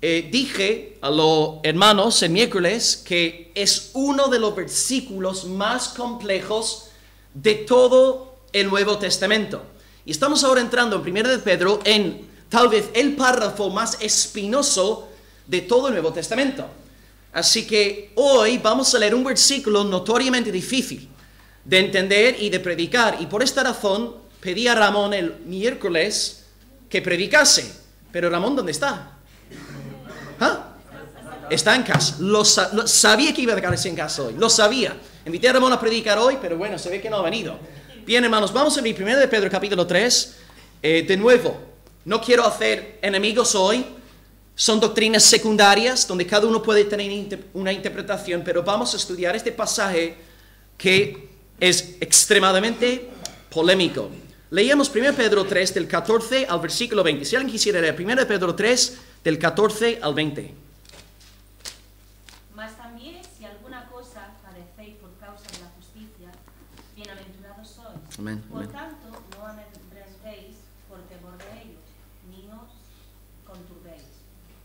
dije a los hermanos el miércoles que es uno de los versículos más complejos de todo el Nuevo Testamento. Y estamos ahora entrando en 1 de Pedro en tal vez el párrafo más espinoso de todo el Nuevo Testamento. Así que hoy vamos a leer un versículo notoriamente difícil de entender y de predicar. Y por esta razón pedí a Ramón el miércoles que predicase. Pero Ramón, ¿dónde está? ¿Ah? Está en casa. Sabía que iba a quedarse en casa hoy. Lo sabía. Invité a Ramón a predicar hoy, pero bueno, se ve que no ha venido. Bien, hermanos, vamos a abrir 1 de Pedro capítulo 3. De nuevo, no quiero hacer enemigos hoy. Son doctrinas secundarias donde cada uno puede tener una interpretación, pero vamos a estudiar este pasaje que es extremadamente polémico. Leíamos 1 Pedro 3 del 14 al versículo 20. Si alguien quisiera leer 1 Pedro 3 del 14 al 20. Mas también si alguna cosa padecéis por causa de la justicia, bienaventurados sois. Amén. Por tanto, no amedrentéis por temor de ellos, ni os conturbéis,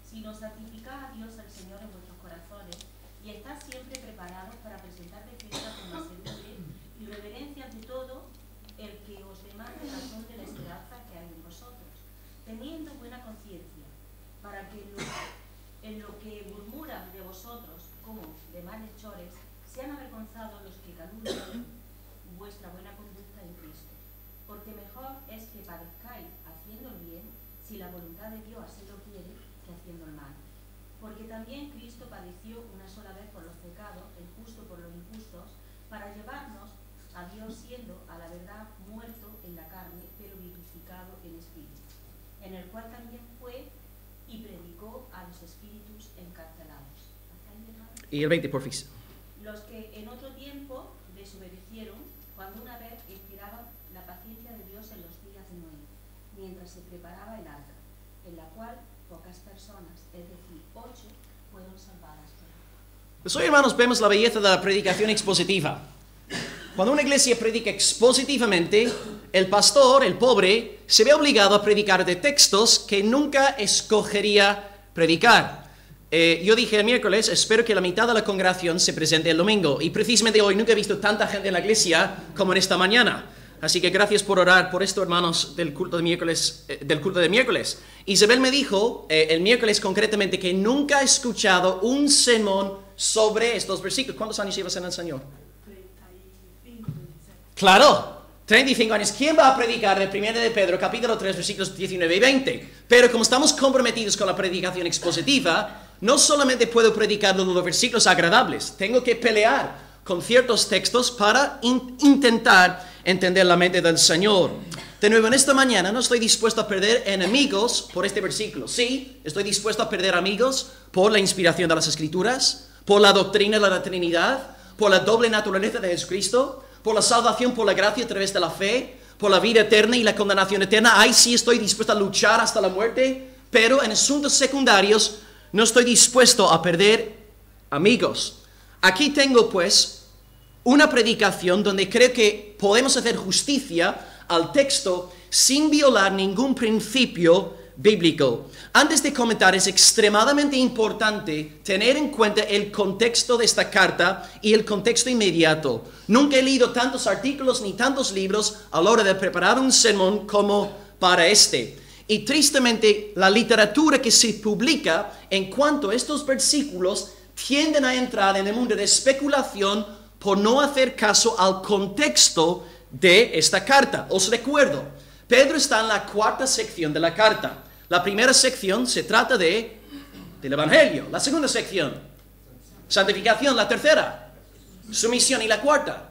sino santificad a Dios el Señor en vuestros corazones, y estad siempre preparados para presentar defensa con mansedumbre y reverencia ante todo el que os demande razón de la esperanza que hay en vosotros, teniendo buena conciencia, para que en lo que murmuran de vosotros como de malhechores, sean avergonzados los que calumnian vuestra buena conducta en Cristo. Porque mejor es que padezcáis haciendo el bien, si la voluntad de Dios así lo quiere, que haciendo el mal. Porque también Cristo padeció una sola vez por los pecados, el justo por los injustos, para llevarnos a Dios, siendo a la verdad muerto en la carne, pero vivificado en espíritu, en el cual también fue y predicó a los espíritus encarcelados. Y el 20, porfis. Los que en otro tiempo desobedecieron, cuando una vez esperaban la paciencia de Dios en los días de Noé, mientras se preparaba el arca, en la cual pocas personas, es decir, 8, fueron salvadas por agua. Pues hoy, hermanos, vemos la belleza de la predicación expositiva. Cuando una iglesia predica expositivamente, el pastor, el pobre, se ve obligado a predicar de textos que nunca escogería predicar. Yo dije el miércoles, espero que la mitad de la congregación se presente el domingo. Y precisamente hoy nunca he visto tanta gente en la iglesia como en esta mañana. Así que gracias por orar por esto, hermanos, del culto de miércoles. Isabel me dijo el miércoles concretamente que nunca ha escuchado un sermón sobre estos versículos. ¿Cuántos años llevas en el Señor? 35. Claro, 35 años. ¿Quién va a predicar de 1 de Pedro, capítulo 3, versículos 19 y 20? Pero como estamos comprometidos con la predicación expositiva, no solamente puedo predicar los versículos agradables, tengo que pelear con ciertos textos para intentar entender la mente del Señor. De nuevo, en esta mañana no estoy dispuesto a perder enemigos por este versículo. Sí, estoy dispuesto a perder amigos por la inspiración de las Escrituras, por la doctrina de la Trinidad, por la doble naturaleza de Jesucristo, por la salvación por la gracia a través de la fe, por la vida eterna y la condenación eterna. Ahí sí estoy dispuesto a luchar hasta la muerte, pero en asuntos secundarios no estoy dispuesto a perder amigos. Aquí tengo pues una predicación donde creo que podemos hacer justicia al texto sin violar ningún principio bíblico. Antes de comentar, es extremadamente importante tener en cuenta el contexto de esta carta y el contexto inmediato. Nunca he leído tantos artículos ni tantos libros a la hora de preparar un sermón como para este. Y tristemente, la literatura que se publica en cuanto a estos versículos tienden a entrar en el mundo de especulación por no hacer caso al contexto de esta carta. Os recuerdo, Pedro está en la cuarta sección de la carta. La primera sección se trata del Evangelio. La segunda sección, santificación. La tercera, sumisión. Y la cuarta,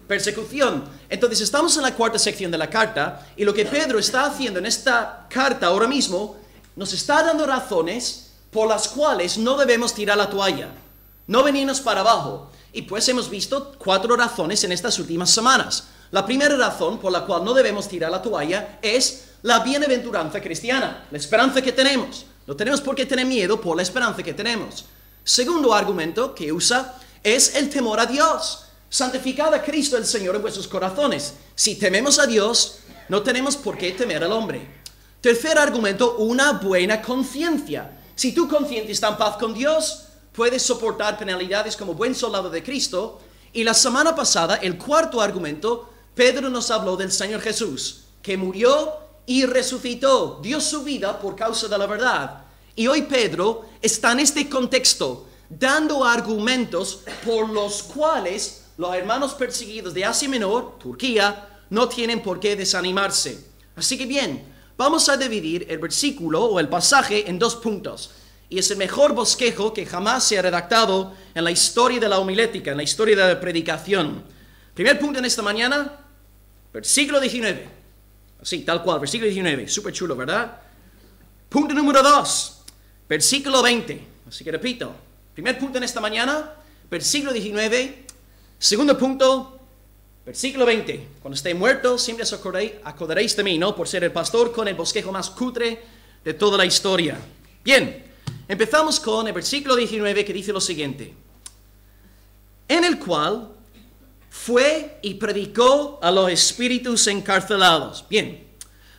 persecución. Entonces estamos en la cuarta sección de la carta y lo que Pedro está haciendo en esta carta ahora mismo nos está dando razones por las cuales no debemos tirar la toalla, no venirnos para abajo. Y pues hemos visto 4 razones en estas últimas semanas. La primera razón por la cual no debemos tirar la toalla es la bienaventuranza cristiana, la esperanza que tenemos. No tenemos por qué tener miedo por la esperanza que tenemos. Segundo argumento que usa es el temor a Dios. Santificad a Cristo el Señor en vuestros corazones. Si tememos a Dios, no tenemos por qué temer al hombre. Tercer argumento, una buena conciencia. Si tu conciencia está en paz con Dios, puedes soportar penalidades como buen soldado de Cristo. Y la semana pasada, el cuarto argumento, Pedro nos habló del Señor Jesús, que murió y resucitó, dio su vida por causa de la verdad. Y hoy Pedro está en este contexto, dando argumentos por los cuales los hermanos perseguidos de Asia Menor, Turquía, no tienen por qué desanimarse. Así que bien, vamos a dividir el versículo o el pasaje en dos puntos. Y es el mejor bosquejo que jamás se ha redactado en la historia de la homilética, en la historia de la predicación. Primer punto en esta mañana, versículo 19. Así, tal cual, versículo 19. Súper chulo, ¿verdad? Punto número 2, versículo 20. Así que repito, primer punto en esta mañana, versículo 19. Segundo punto, versículo 20. Cuando esté muerto, siempre os acordaréis de mí, ¿no? Por ser el pastor con el bosquejo más cutre de toda la historia. Bien, empezamos con el versículo 19 que dice lo siguiente. En el cual fue y predicó a los espíritus encarcelados. Bien,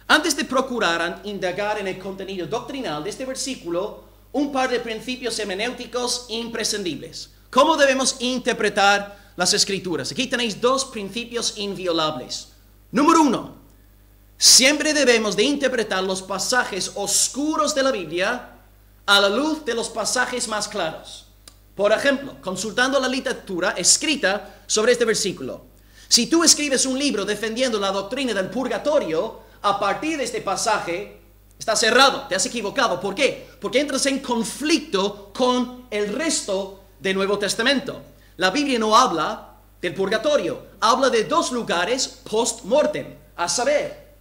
antes de procurar indagar en el contenido doctrinal de este versículo, un par de principios hermenéuticos imprescindibles. ¿Cómo debemos interpretar las Escrituras? Aquí tenéis dos principios inviolables. Número 1, siempre debemos de interpretar los pasajes oscuros de la Biblia a la luz de los pasajes más claros. Por ejemplo, consultando la literatura escrita sobre este versículo. Si tú escribes un libro defendiendo la doctrina del purgatorio, a partir de este pasaje, estás errado, te has equivocado. ¿Por qué? Porque entras en conflicto con el resto del Nuevo Testamento. La Biblia no habla del purgatorio, habla de dos lugares post-mortem, a saber,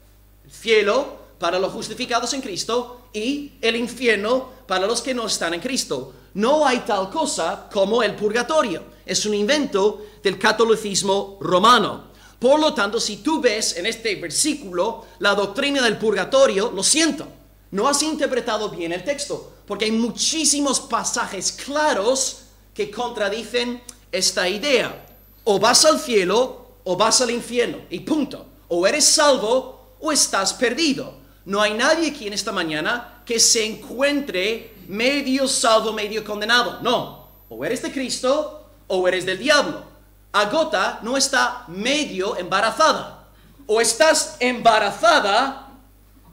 el cielo para los justificados en Cristo y el infierno para los que no están en Cristo. No hay tal cosa como el purgatorio. Es un invento del catolicismo romano. Por lo tanto, si tú ves en este versículo la doctrina del purgatorio, lo siento, no has interpretado bien el texto, porque hay muchísimos pasajes claros que contradicen esta idea. O vas al cielo o vas al infierno, y punto. O eres salvo o estás perdido. No hay nadie aquí en esta mañana que se encuentre medio salvo, medio condenado. No, o eres de Cristo o eres del diablo. Agota no está medio embarazada. O estás embarazada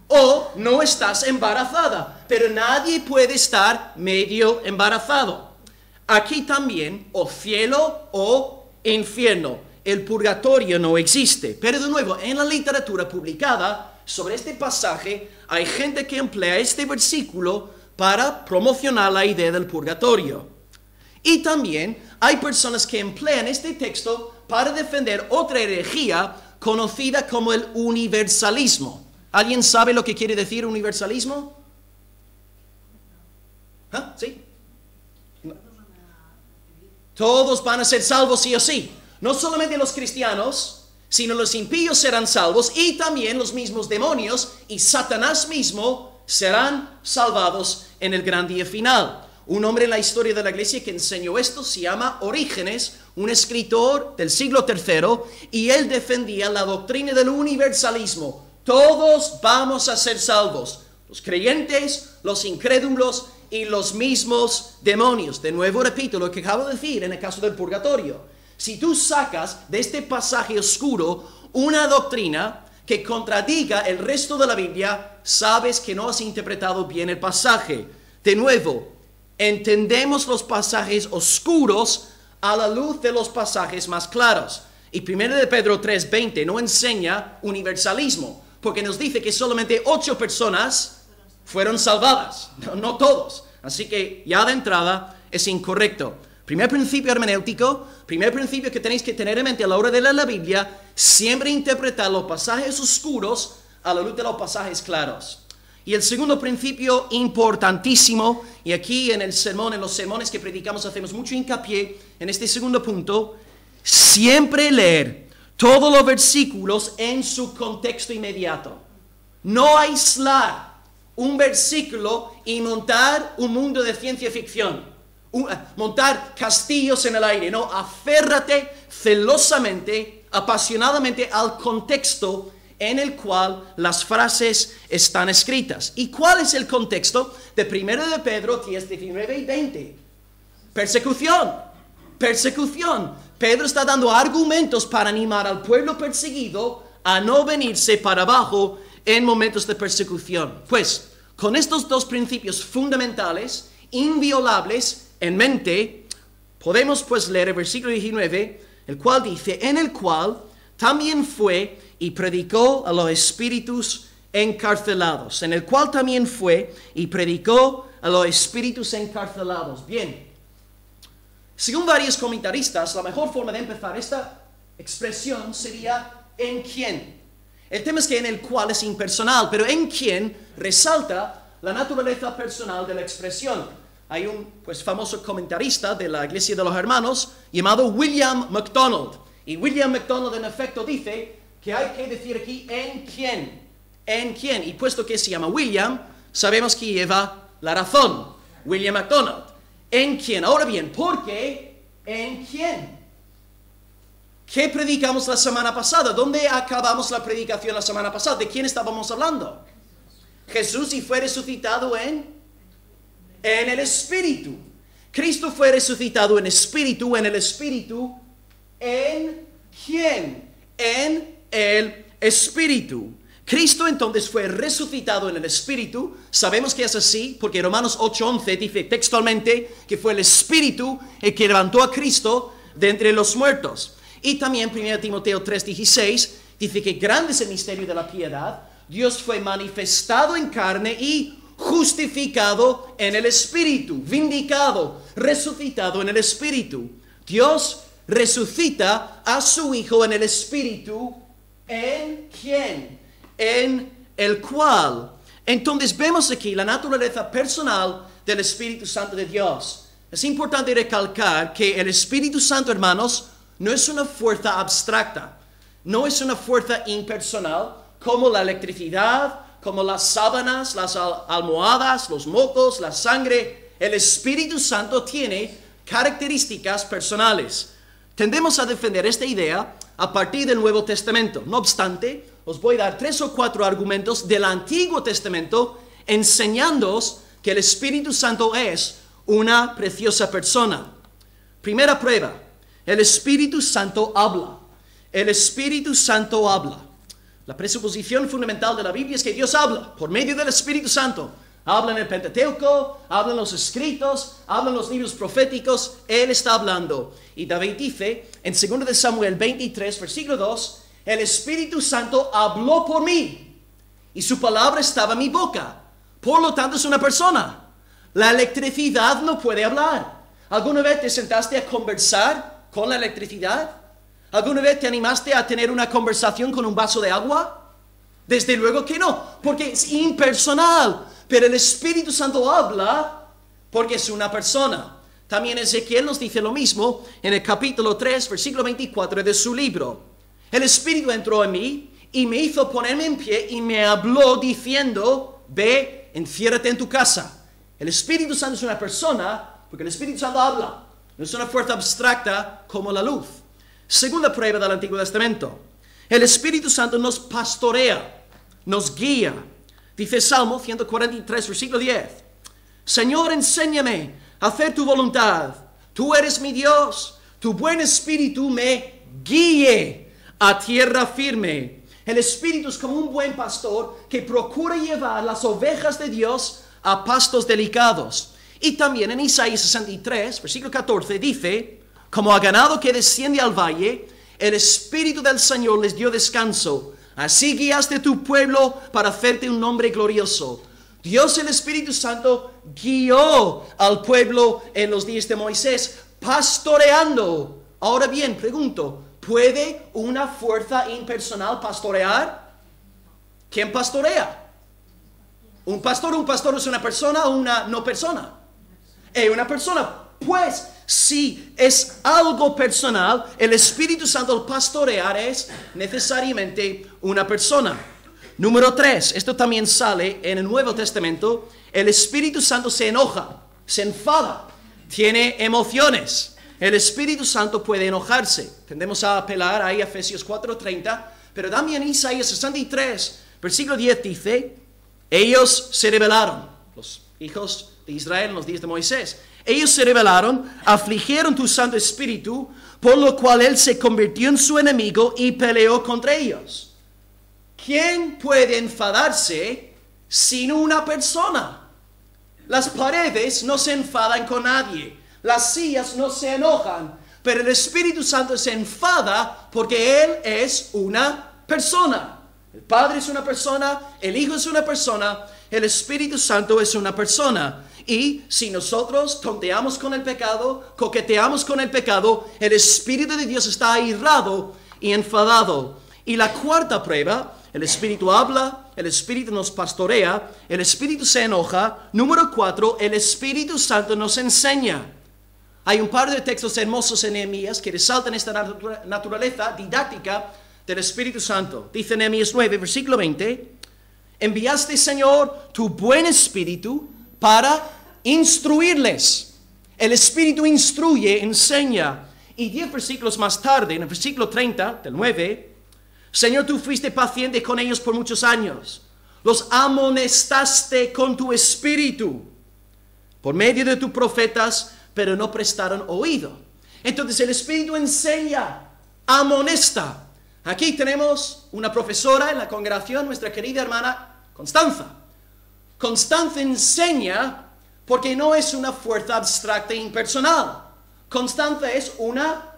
o no estás embarazada. Pero nadie puede estar medio embarazado. Aquí también, o cielo o infierno. El purgatorio no existe. Pero de nuevo, en la literatura publicada sobre este pasaje, hay gente que emplea este versículo para promocionar la idea del purgatorio. Y también hay personas que emplean este texto para defender otra herejía conocida como el universalismo. ¿Alguien sabe lo que quiere decir universalismo? ¿Ah? ¿Sí? No. Todos van a ser salvos sí o sí. No solamente los cristianos, sino los impíos serán salvos y también los mismos demonios y Satanás mismo serán salvados en el gran día final. Un hombre en la historia de la iglesia que enseñó esto se llama Orígenes, un escritor del siglo III, y él defendía la doctrina del universalismo. Todos vamos a ser salvos, los creyentes, los incrédulos y los mismos demonios. De nuevo repito lo que acabo de decir en el caso del purgatorio. Si tú sacas de este pasaje oscuro una doctrina que contradiga el resto de la Biblia, sabes que no has interpretado bien el pasaje. De nuevo, entendemos los pasajes oscuros a la luz de los pasajes más claros. Y 1 de Pedro 3:20 no enseña universalismo, porque nos dice que solamente 8 personas fueron salvadas, no todos. Así que ya de entrada es incorrecto. Primer principio hermenéutico, primer principio que tenéis que tener en mente a la hora de leer la Biblia, siempre interpretar los pasajes oscuros a la luz de los pasajes claros. Y el segundo principio importantísimo, y aquí en el sermón, en los sermones que predicamos hacemos mucho hincapié en este segundo punto, siempre leer todos los versículos en su contexto inmediato. No aislar un versículo y montar un mundo de ciencia ficción. Montar castillos en el aire. No, aférrate celosamente, apasionadamente al contexto en el cual las frases están escritas. ¿Y cuál es el contexto de 1 de Pedro 10, 19 y 20? Persecución. Persecución. Pedro está dando argumentos para animar al pueblo perseguido a no venirse para abajo en momentos de persecución. Pues, con estos dos principios fundamentales, inviolables en mente, podemos pues leer el versículo 19, el cual dice, en el cual también fue y predicó a los espíritus encarcelados. En el cual también fue y predicó a los espíritus encarcelados. Bien, según varios comentaristas, la mejor forma de empezar esta expresión sería ¿en quién? El tema es que en el cual es impersonal, pero en quién resalta la naturaleza personal de la expresión. Hay un famoso comentarista de la Iglesia de los Hermanos llamado William MacDonald. Y William MacDonald en efecto dice que hay que decir aquí ¿en quién? ¿En quién? Y puesto que se llama William, sabemos que lleva la razón. William MacDonald. ¿En quién? Ahora bien, ¿por qué? ¿En quién? ¿Qué predicamos la semana pasada? ¿Dónde acabamos la predicación la semana pasada? ¿De quién estábamos hablando? Jesús y fue resucitado en el Espíritu. Cristo fue resucitado en Espíritu, en el Espíritu. ¿En quién? En el Espíritu. Cristo entonces fue resucitado en el Espíritu. Sabemos que es así porque Romanos 8:11 dice textualmente que fue el Espíritu el que levantó a Cristo de entre los muertos. Y también 1 Timoteo 3:16 dice que grande es el misterio de la piedad. Dios fue manifestado en carne y justificado en el Espíritu, vindicado, resucitado en el Espíritu. Dios resucita a su Hijo en el Espíritu. ¿En quién? En el cual. Entonces vemos aquí la naturaleza personal del Espíritu Santo de Dios. Es importante recalcar que el Espíritu Santo, hermanos, no es una fuerza abstracta, no es una fuerza impersonal como la electricidad, como las sábanas, las almohadas, los mocos, la sangre. El Espíritu Santo tiene características personales. Tendemos a defender esta idea a partir del Nuevo Testamento. No obstante, os voy a dar 3 o 4 argumentos del Antiguo Testamento enseñándoos que el Espíritu Santo es una preciosa persona. Primera prueba, el Espíritu Santo habla. El Espíritu Santo habla. La presuposición fundamental de la Biblia es que Dios habla por medio del Espíritu Santo. Habla en el Pentateuco, habla en los escritos, habla en los libros proféticos. Él está hablando. Y David dice en 2 de Samuel 23, versículo 2, el Espíritu Santo habló por mí y su palabra estaba en mi boca. Por lo tanto es una persona. La electricidad no puede hablar. ¿Alguna vez te sentaste a conversar con la electricidad? ¿Alguna vez te animaste a tener una conversación con un vaso de agua? Desde luego que no, porque es impersonal. Pero el Espíritu Santo habla porque es una persona. También Ezequiel nos dice lo mismo en el capítulo 3, versículo 24 de su libro. El Espíritu entró en mí y me hizo ponerme en pie y me habló diciendo, ve, enciérrate en tu casa. El Espíritu Santo es una persona porque el Espíritu Santo habla. No es una fuerza abstracta como la luz. Segunda prueba del Antiguo Testamento. El Espíritu Santo nos pastorea, nos guía. Dice Salmo 143, versículo 10. Señor, enséñame a hacer tu voluntad. Tú eres mi Dios. Tu buen Espíritu me guíe a tierra firme. El Espíritu es como un buen pastor que procura llevar las ovejas de Dios a pastos delicados. Y también en Isaías 63, versículo 14, dice, como a ganado que desciende al valle, el Espíritu del Señor les dio descanso. Así guiaste tu pueblo para hacerte un nombre glorioso. Dios, el Espíritu Santo, guió al pueblo en los días de Moisés, pastoreando. Ahora bien, pregunto, ¿puede una fuerza impersonal pastorear? ¿Quién pastorea? ¿Un pastor es una persona o una no persona? Una persona. Pues, si es algo personal, el Espíritu Santo al pastorear es necesariamente una persona. Número 3, esto también sale en el Nuevo Testamento. El Espíritu Santo se enoja, se enfada, tiene emociones. El Espíritu Santo puede enojarse. Tendemos a apelar ahí a Efesios 4:30, Pero también Isaías 63, versículo 10 dice, ellos se rebelaron, los hijos de Israel en los días de Moisés. Ellos se rebelaron, afligieron tu Santo Espíritu, por lo cual Él se convirtió en su enemigo y peleó contra ellos. ¿Quién puede enfadarse sin una persona? Las paredes no se enfadan con nadie, las sillas no se enojan, pero el Espíritu Santo se enfada porque Él es una persona. El Padre es una persona, el Hijo es una persona, el Espíritu Santo es una persona. Y si nosotros tonteamos con el pecado, coqueteamos con el pecado, el Espíritu de Dios está airado y enfadado. Y la cuarta prueba, el Espíritu habla, el Espíritu nos pastorea, el Espíritu se enoja. Número 4, el Espíritu Santo nos enseña. Hay un par de textos hermosos en Nehemías que resaltan esta naturaleza didáctica del Espíritu Santo. Dice Nehemías 9, versículo 20, enviaste, Señor, tu buen Espíritu para instruirles. El Espíritu instruye, enseña. Y 10 versículos más tarde, en el versículo 30 del 9, Señor, tú fuiste paciente con ellos por muchos años. Los amonestaste con tu Espíritu por medio de tus profetas, pero no prestaron oído. Entonces el Espíritu enseña, amonesta. Aquí tenemos una profesora en la congregación, nuestra querida hermana Constanza. Constanza enseña porque no es una fuerza abstracta e impersonal. Constanza es una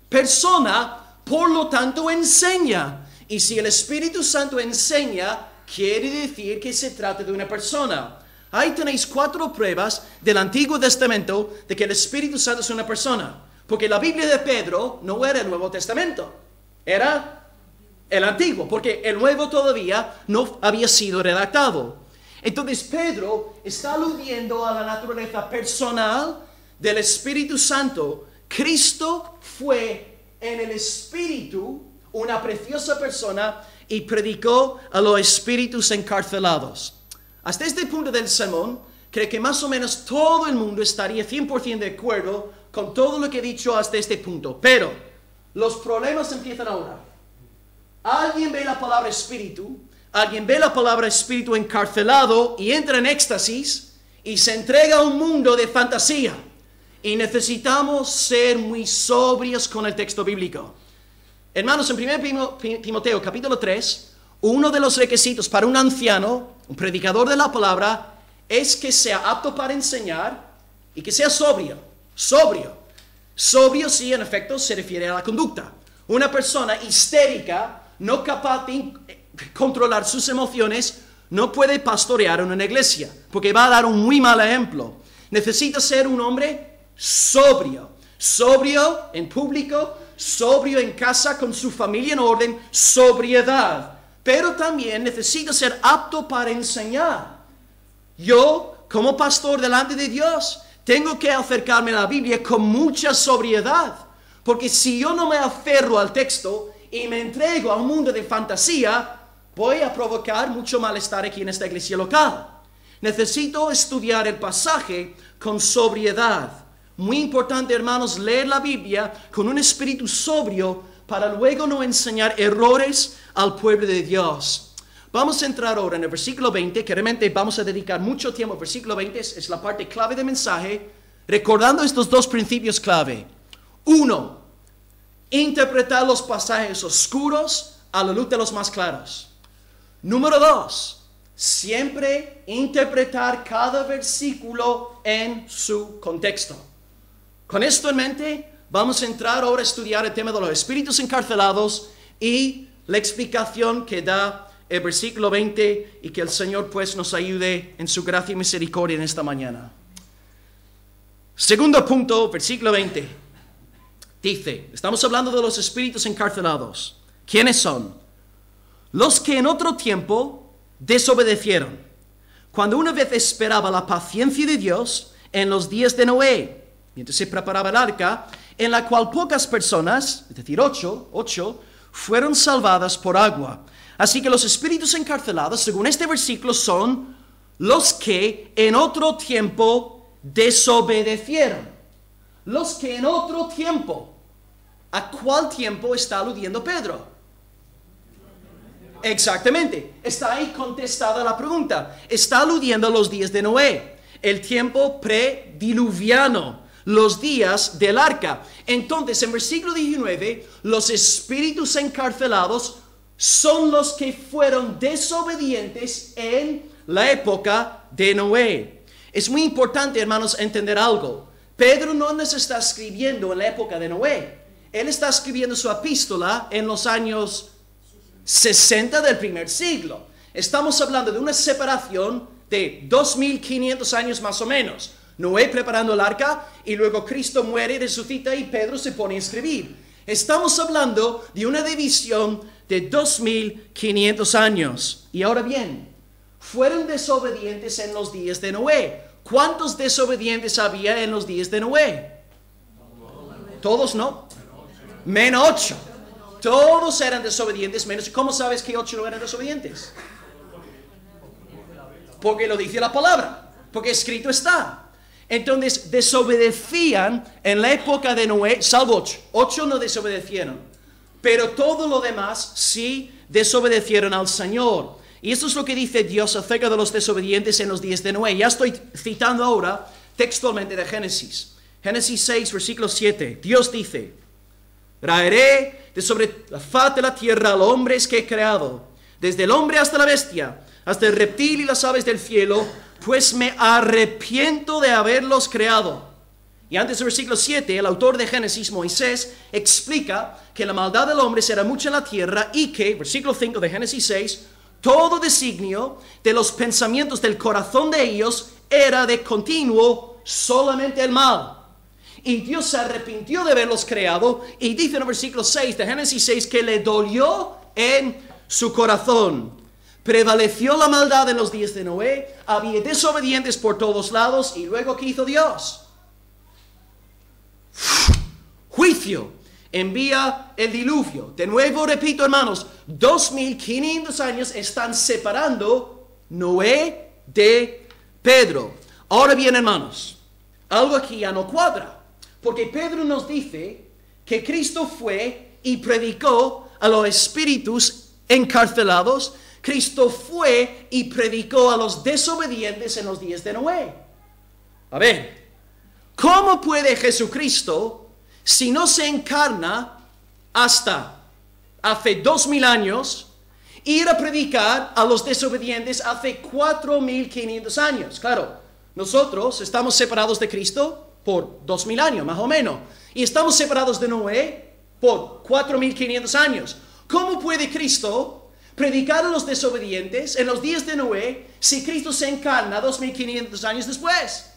persona, por lo tanto enseña. Y si el Espíritu Santo enseña, quiere decir que se trata de una persona. Ahí tenéis 4 pruebas del Antiguo Testamento de que el Espíritu Santo es una persona. Porque la Biblia de Pedro no era el Nuevo Testamento, era el Antiguo, porque el Nuevo todavía no había sido redactado. Entonces Pedro está aludiendo a la naturaleza personal del Espíritu Santo. Cristo fue en el Espíritu una preciosa persona y predicó a los espíritus encarcelados. Hasta este punto del sermón, creo que más o menos todo el mundo estaría 100% de acuerdo con todo lo que he dicho hasta este punto. Pero los problemas empiezan ahora. Alguien ve la palabra espíritu, alguien ve la palabra espíritu encarcelado y entra en éxtasis y se entrega a un mundo de fantasía. Y necesitamos ser muy sobrios con el texto bíblico. Hermanos, en 1 Timoteo capítulo 3, uno de los requisitos para un anciano, un predicador de la palabra, es que sea apto para enseñar y que sea sobrio. Sobrio sí, en efecto, se refiere a la conducta. Una persona histérica, no capaz de controlar sus emociones, no puede pastorear en una iglesia, porque va a dar un muy mal ejemplo. Necesita ser un hombre sobrio en público, sobrio en casa con su familia en orden, sobriedad. Pero también necesita ser apto para enseñar. Yo, como pastor delante de Dios, tengo que acercarme a la Biblia con mucha sobriedad, porque si yo no me aferro al texto y me entrego a un mundo de fantasía, voy a provocar mucho malestar aquí en esta iglesia local. Necesito estudiar el pasaje con sobriedad. Muy importante, hermanos, leer la Biblia con un espíritu sobrio para luego no enseñar errores al pueblo de Dios. Vamos a entrar ahora en el versículo 20, que realmente vamos a dedicar mucho tiempo al versículo 20, es la parte clave del mensaje, recordando estos 2 principios clave. 1, interpretar los pasajes oscuros a la luz de los más claros. Número 2, siempre interpretar cada versículo en su contexto. Con esto en mente, vamos a entrar ahora a estudiar el tema de los espíritus encarcelados y la explicación que da el versículo 20 y que el Señor pues nos ayude en su gracia y misericordia en esta mañana. Segundo punto, versículo 20. Dice, estamos hablando de los espíritus encarcelados. ¿Quiénes son? Los que en otro tiempo desobedecieron, cuando una vez esperaba la paciencia de Dios en los días de Noé, mientras se preparaba el arca, en la cual pocas personas, es decir, 8, fueron salvadas por agua. Así que los espíritus encarcelados, según este versículo, son los que en otro tiempo desobedecieron. Los que en otro tiempo. ¿A cuál tiempo está aludiendo Pedro? Exactamente. Está ahí contestada la pregunta. Está aludiendo a los días de Noé, el tiempo prediluviano, los días del arca. Entonces, en versículo 19, los espíritus encarcelados son los que fueron desobedientes en la época de Noé. Es muy importante, hermanos, entender algo. Pedro no nos está escribiendo en la época de Noé. Él está escribiendo su epístola en los años 60 del primer siglo. Estamos hablando de una separación de 2500 años más o menos. Noé preparando el arca y luego Cristo muere, resucita y Pedro se pone a escribir. Estamos hablando de una división de 2500 años. Y ahora bien, fueron desobedientes en los días de Noé. ¿Cuántos desobedientes había en los días de Noé? Todos, ¿no? Menos 8. Todos eran desobedientes, menos. ¿Cómo sabes que 8 no eran desobedientes? Porque lo dice la palabra, porque escrito está. Entonces desobedecían en la época de Noé, salvo 8. 8 no desobedecieron, pero todo lo demás sí desobedecieron al Señor. Y esto es lo que dice Dios acerca de los desobedientes en los días de Noé. Ya estoy citando ahora textualmente de Génesis. Génesis 6, versículo 7. Dios dice: traeré de sobre la faz de la tierra a los hombres que he creado, desde el hombre hasta la bestia, hasta el reptil y las aves del cielo, pues me arrepiento de haberlos creado. Y antes del versículo 7, el autor de Génesis, Moisés, explica que la maldad del hombre será mucha en la tierra y que, versículo 5 de Génesis 6, todo designio de los pensamientos del corazón de ellos era de continuo solamente el mal. Y Dios se arrepintió de haberlos creado y dice en el versículo 6 de Génesis 6 que le dolió en su corazón. Prevaleció la maldad en los días de Noé, había desobedientes por todos lados y luego ¿qué hizo Dios? Juicio. Envía el diluvio. De nuevo repito, hermanos, 2500 años están separando Noé de Pedro. Ahora bien, hermanos, algo aquí ya no cuadra, porque Pedro nos dice que Cristo fue y predicó a los espíritus encarcelados. Cristo fue y predicó a los desobedientes en los días de Noé. A ver, ¿cómo puede Jesucristo, si no se encarna hasta hace 2000 años, ir a predicar a los desobedientes hace 4500 años? Claro, nosotros estamos separados de Cristo por 2000 años, más o menos. Y estamos separados de Noé por 4500 años. ¿Cómo puede Cristo predicar a los desobedientes en los días de Noé si Cristo se encarna 2500 años después?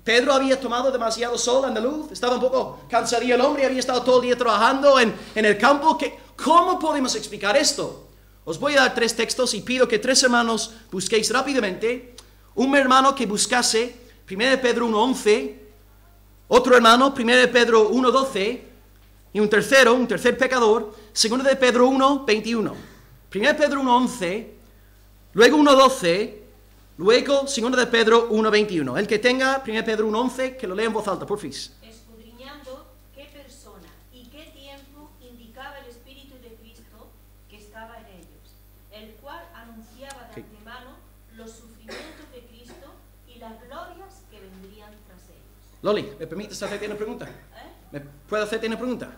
Pedro había tomado demasiado sol andaluz, estaba un poco cansadillo el hombre, había estado todo el día trabajando en el campo. ¿Cómo podemos explicar esto? Os voy a dar 3 textos y pido que 3 hermanos busquéis rápidamente. Un hermano que buscase 1 Pedro 1:11, otro hermano 1 Pedro 1:12 y un tercer pecador, 2 de Pedro 1:21. 1 Pedro 1:11, luego 1:12, luego 2 de Pedro 1:21. El que tenga 1 Pedro 1:11, que lo lea en voz alta, porfis. Escudriñando qué persona y qué tiempo indicaba el Espíritu de Cristo que estaba en ellos, el cual anunciaba de antemano los sufrimientos de Cristo y las glorias que vendrían tras ellos. Loli, ¿me permites hacerte una pregunta? ¿Puedo hacerte una pregunta?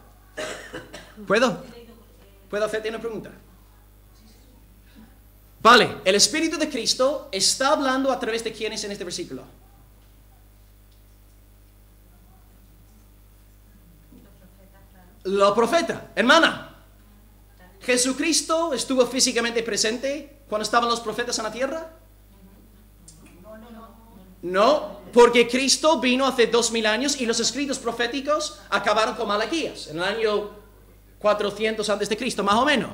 ¿Puedo hacerte una pregunta? Vale, el Espíritu de Cristo está hablando a través de quiénes en este versículo. Los profetas, hermana. ¿Jesucristo estuvo físicamente presente cuando estaban los profetas en la tierra? No, porque Cristo vino hace 2000 años y los escritos proféticos acabaron con Malaquías en el año 400 antes de Cristo, más o menos.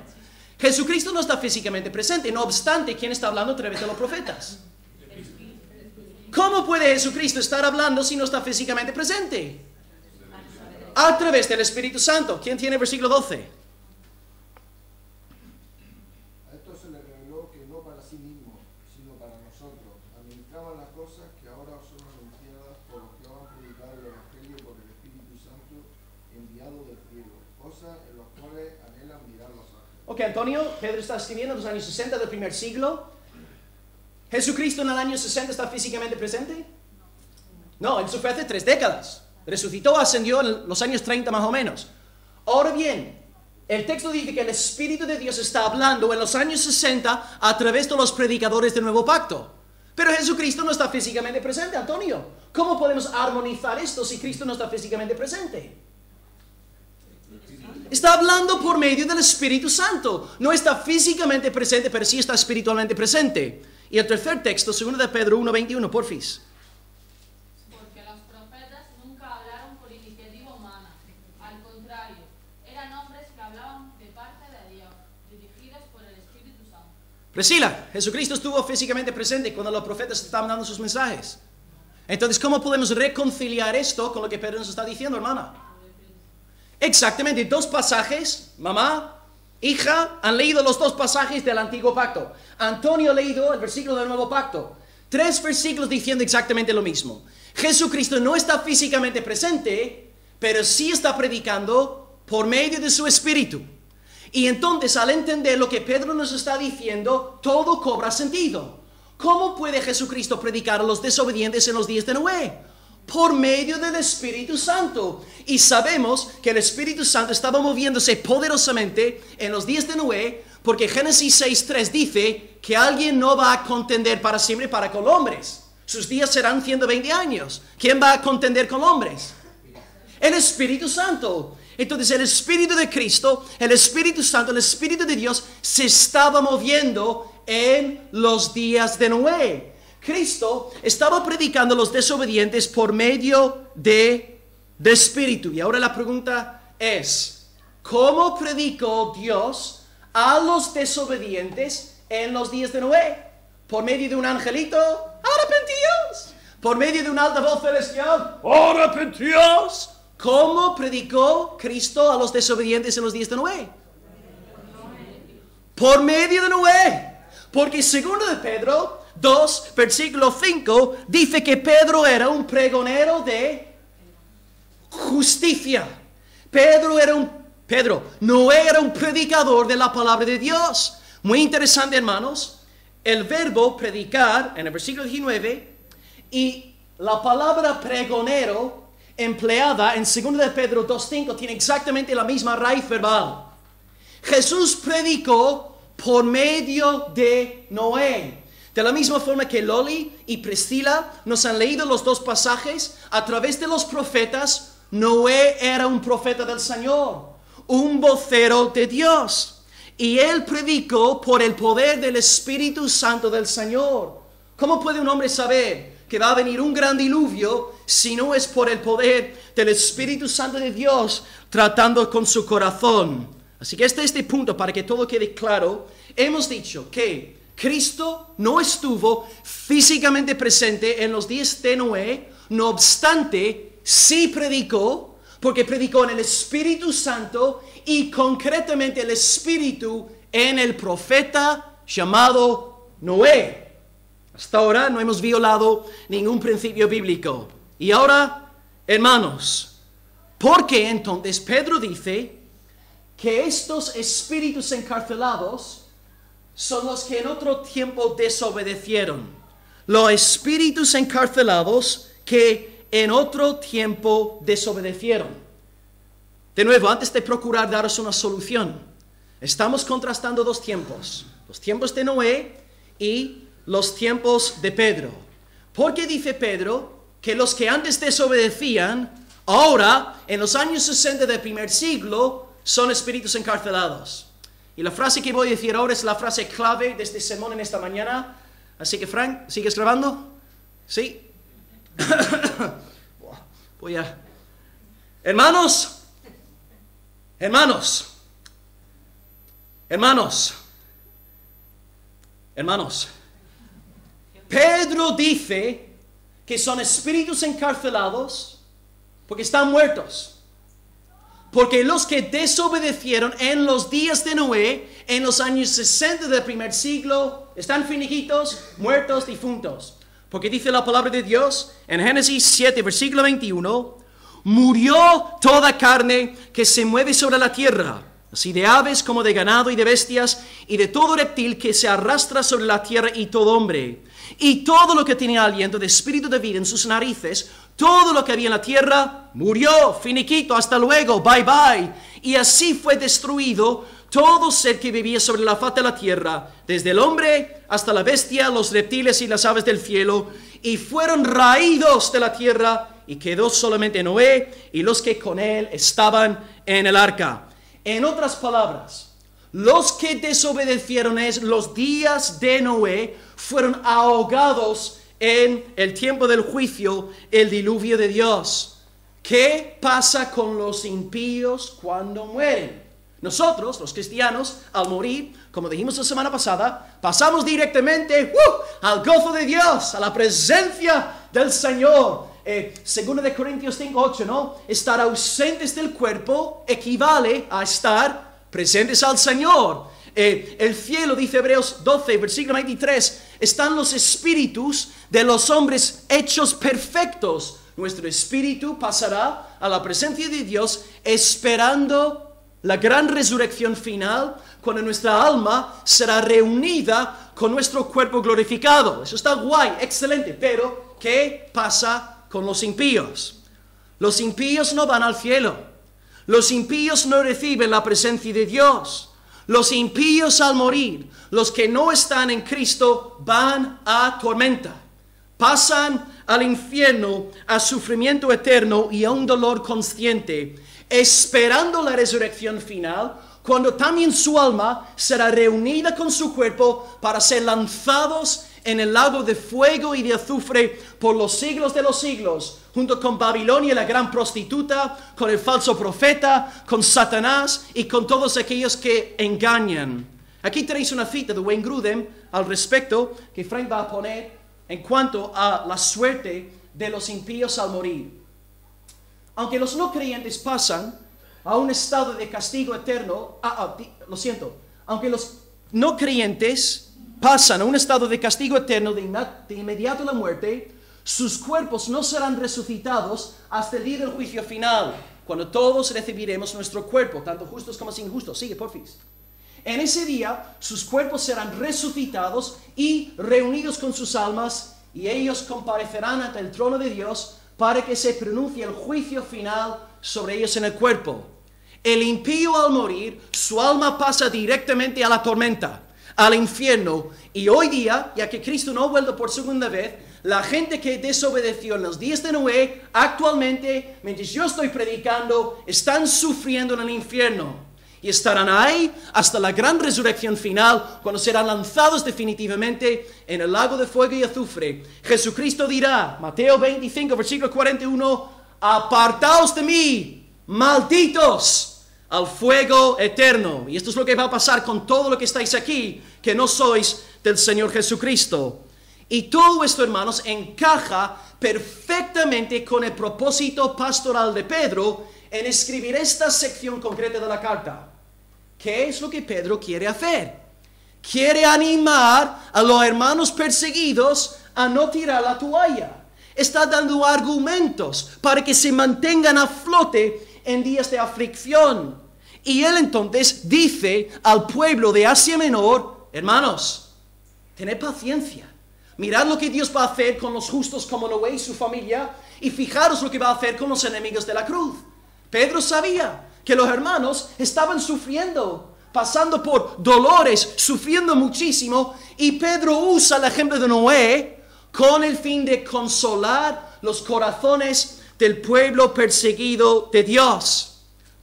Jesucristo no está físicamente presente, no obstante, ¿quién está hablando a través de los profetas? ¿Cómo puede Jesucristo estar hablando si no está físicamente presente? A través del Espíritu Santo. ¿Quién tiene el versículo 12? A esto se le reveló que no para sí mismo, sino para nosotros, administraban las cosas que ahora son anunciadas por los que van a predicar el Evangelio por el Espíritu Santo enviado del cielo, cosas en las cuales anhelan mirar los ángeles. Ok, Antonio, Pedro está escribiendo en los años 60 del primer siglo. ¿Jesucristo en el año 60 está físicamente presente? No, él sufrió hace 3 décadas. Resucitó, ascendió en los años 30 más o menos. Ahora bien, el texto dice que el Espíritu de Dios está hablando en los años 60 a través de los predicadores del Nuevo Pacto. Pero Jesucristo no está físicamente presente, Antonio. ¿Cómo podemos armonizar esto si Cristo no está físicamente presente? Está hablando por medio del Espíritu Santo. No está físicamente presente, pero sí está espiritualmente presente. Y el tercer texto, 2 de Pedro 1:21, porfis. Porque los profetas nunca hablaron por iniciativa humana. Al contrario, eran hombres que hablaban de parte de Dios, dirigidos por el Espíritu Santo. Priscila, Jesucristo estuvo físicamente presente cuando los profetas estaban dando sus mensajes. Entonces, ¿cómo podemos reconciliar esto con lo que Pedro nos está diciendo, hermana? Exactamente, 2 pasajes, mamá, hija, han leído los 2 pasajes del Antiguo Pacto. Antonio ha leído el versículo del Nuevo Pacto. 3 versículos diciendo exactamente lo mismo. Jesucristo no está físicamente presente, pero sí está predicando por medio de su Espíritu. Y entonces, al entender lo que Pedro nos está diciendo, todo cobra sentido. ¿Cómo puede Jesucristo predicar a los desobedientes en los días de Noé? Por medio del Espíritu Santo. Y sabemos que el Espíritu Santo estaba moviéndose poderosamente en los días de Noé, porque Génesis 6:3 dice que alguien no va a contender para siempre para con hombres. Sus días serán 120 años. ¿Quién va a contender con hombres? El Espíritu Santo. Entonces el Espíritu de Cristo, el Espíritu Santo, el Espíritu de Dios se estaba moviendo en los días de Noé. Cristo estaba predicando a los desobedientes por medio de Espíritu. Y ahora la pregunta es, ¿cómo predicó Dios a los desobedientes en los días de Noé? ¿Por medio de un angelito? ¡Arrepentíos! ¿Por medio de un altavoz celestial? ¡Arrepentíos! ¿Cómo predicó Cristo a los desobedientes en los días de Noé? Por medio de Noé. Porque segundo de Pedro 2, versículo 5, dice que Pedro era un pregonero de justicia. Noé era un predicador de la palabra de Dios. Muy interesante, hermanos. El verbo predicar en el versículo 19 y la palabra pregonero empleada en 2 de Pedro 2:5 tiene exactamente la misma raíz verbal. Jesús predicó por medio de Noé. De la misma forma que Loli y Priscila nos han leído los 2 pasajes, a través de los profetas, Noé era un profeta del Señor, un vocero de Dios. Y él predicó por el poder del Espíritu Santo del Señor. ¿Cómo puede un hombre saber que va a venir un gran diluvio si no es por el poder del Espíritu Santo de Dios tratando con su corazón? Así que este punto, para que todo quede claro, hemos dicho que Cristo no estuvo físicamente presente en los días de Noé, no obstante, sí predicó, porque predicó en el Espíritu Santo y concretamente el Espíritu en el profeta llamado Noé. Hasta ahora no hemos violado ningún principio bíblico. Y ahora, hermanos, ¿por qué entonces Pedro dice que estos espíritus encarcelados son los que en otro tiempo desobedecieron? Los espíritus encarcelados que en otro tiempo desobedecieron. De nuevo, antes de procurar daros una solución, estamos contrastando 2 tiempos. Los tiempos de Noé y los tiempos de Pedro. ¿Por qué dice Pedro que los que antes desobedecían, ahora, en los años 60 del primer siglo, son espíritus encarcelados? Y la frase que voy a decir ahora es la frase clave de este sermón en esta mañana. Así que, Frank, ¿sigues grabando? ¿Sí? Voy a... Hermanos, Pedro dice que son espíritus encarcelados porque están muertos. Porque los que desobedecieron en los días de Noé, en los años 60 del primer siglo, están finiquitos, muertos, difuntos. Porque dice la palabra de Dios en Génesis 7, versículo 21, murió toda carne que se mueve sobre la tierra, así de aves como de ganado y de bestias, y de todo reptil que se arrastra sobre la tierra y todo hombre. Y todo lo que tenía aliento de espíritu de vida en sus narices, todo lo que había en la tierra, murió, finiquito, hasta luego, bye bye. Y así fue destruido todo ser que vivía sobre la faz de la tierra, desde el hombre hasta la bestia, los reptiles y las aves del cielo, y fueron raídos de la tierra, y quedó solamente Noé y los que con él estaban en el arca. En otras palabras, los que desobedecieron los días de Noé fueron ahogados en el tiempo del juicio, el diluvio de Dios. ¿Qué pasa con los impíos cuando mueren? Nosotros, los cristianos, al morir, como dijimos la semana pasada, pasamos directamente al gozo de Dios, a la presencia del Señor. Segundo de Corintios 5:8, ¿no? Estar ausentes del cuerpo equivale a estar presentes al Señor. El cielo, dice Hebreos 12, versículo 23, están los espíritus de los hombres hechos perfectos. Nuestro espíritu pasará a la presencia de Dios esperando la gran resurrección final, cuando nuestra alma será reunida con nuestro cuerpo glorificado. Eso está guay, excelente, pero ¿qué pasa con los impíos? Los impíos no van al cielo. Los impíos no reciben la presencia de Dios. Los impíos al morir, los que no están en Cristo, van a tormenta. Pasan al infierno, a sufrimiento eterno y a un dolor consciente, esperando la resurrección final, cuando también su alma será reunida con su cuerpo para ser lanzados en el lago de fuego y de azufre por los siglos de los siglos, junto con Babilonia, la gran prostituta, con el falso profeta, con Satanás y con todos aquellos que engañan. Aquí tenéis una cita de Wayne Grudem al respecto que Frank va a poner en cuanto a la suerte de los impíos al morir. Aunque los no creyentes pasan a un estado de castigo eterno, aunque los no creyentes pasan a un estado de castigo eterno de inmediato a la muerte, sus cuerpos no serán resucitados hasta el día del juicio final, cuando todos recibiremos nuestro cuerpo, tanto justos como injustos. Sigue, porfis. En ese día, sus cuerpos serán resucitados y reunidos con sus almas, y ellos comparecerán ante el trono de Dios para que se pronuncie el juicio final sobre ellos en el cuerpo. El impío al morir, su alma pasa directamente a la tormenta, al infierno, y hoy día, ya que Cristo no ha vuelto por segunda vez, la gente que desobedeció en los días de Noé, actualmente, mientras yo estoy predicando, están sufriendo en el infierno. Y estarán ahí hasta la gran resurrección final, cuando serán lanzados definitivamente en el lago de fuego y azufre. Jesucristo dirá, Mateo 25, versículo 41, apartaos de mí, malditos, al fuego eterno. Y esto es lo que va a pasar con todo lo que estáis aquí, que no sois del Señor Jesucristo. Y todo esto, hermanos, encaja perfectamente con el propósito pastoral de Pedro en escribir esta sección concreta de la carta. ¿Qué es lo que Pedro quiere hacer? Quiere animar a los hermanos perseguidos a no tirar la toalla. Está dando argumentos para que se mantengan a flote en días de aflicción. Y él entonces dice al pueblo de Asia Menor, hermanos, tened paciencia. Mirad lo que Dios va a hacer con los justos como Noé y su familia, y fijaros lo que va a hacer con los enemigos de la cruz. Pedro sabía que los hermanos estaban sufriendo, pasando por dolores, sufriendo muchísimo, y Pedro usa el ejemplo de Noé con el fin de consolar los corazones del pueblo perseguido de Dios.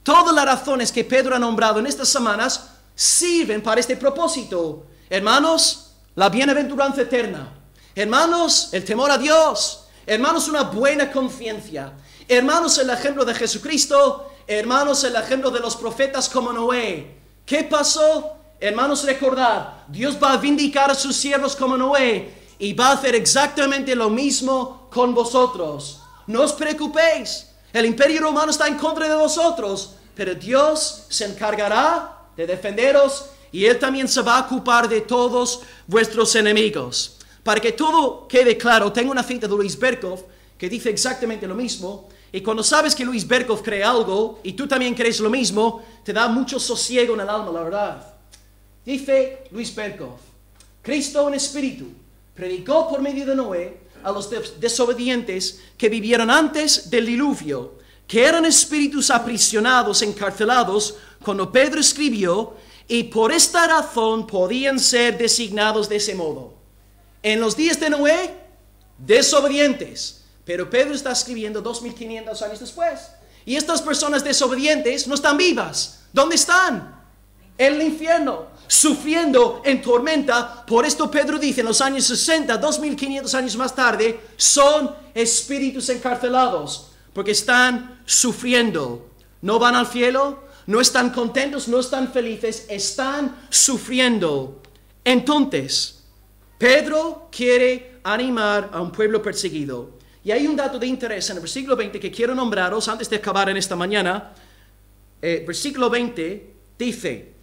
Todas las razones que Pedro ha nombrado en estas semanas sirven para este propósito. Hermanos, la bienaventuranza eterna. Hermanos, el temor a Dios. Hermanos, una buena conciencia. Hermanos, el ejemplo de Jesucristo. Hermanos, el ejemplo de los profetas como Noé. ¿Qué pasó? Hermanos, recordad, Dios va a vindicar a sus siervos como Noé y va a hacer exactamente lo mismo con vosotros. No os preocupéis, el imperio romano está en contra de vosotros, pero Dios se encargará de defenderos y Él también se va a ocupar de todos vuestros enemigos. Para que todo quede claro, tengo una cita de Luis Berkhoff que dice exactamente lo mismo. Y cuando sabes que Luis Berkhoff cree algo y tú también crees lo mismo, te da mucho sosiego en el alma, la verdad. Dice Luis Berkhoff, Cristo en espíritu predicó por medio de Noé a los desobedientes que vivieron antes del diluvio, que eran espíritus aprisionados, encarcelados, cuando Pedro escribió, y por esta razón podían ser designados de ese modo. En los días de Noé, desobedientes. Pero Pedro está escribiendo 2500 años después. Y estas personas desobedientes no están vivas. ¿Dónde están? En el infierno, sufriendo en tormenta. Por esto Pedro dice en los años 60, 2500 años más tarde, son espíritus encarcelados, porque están sufriendo. No van al cielo, no están contentos, no están felices, están sufriendo. Entonces, Pedro quiere animar a un pueblo perseguido. Y hay un dato de interés en el versículo 20 que quiero nombraros antes de acabar en esta mañana. Versículo 20 dice,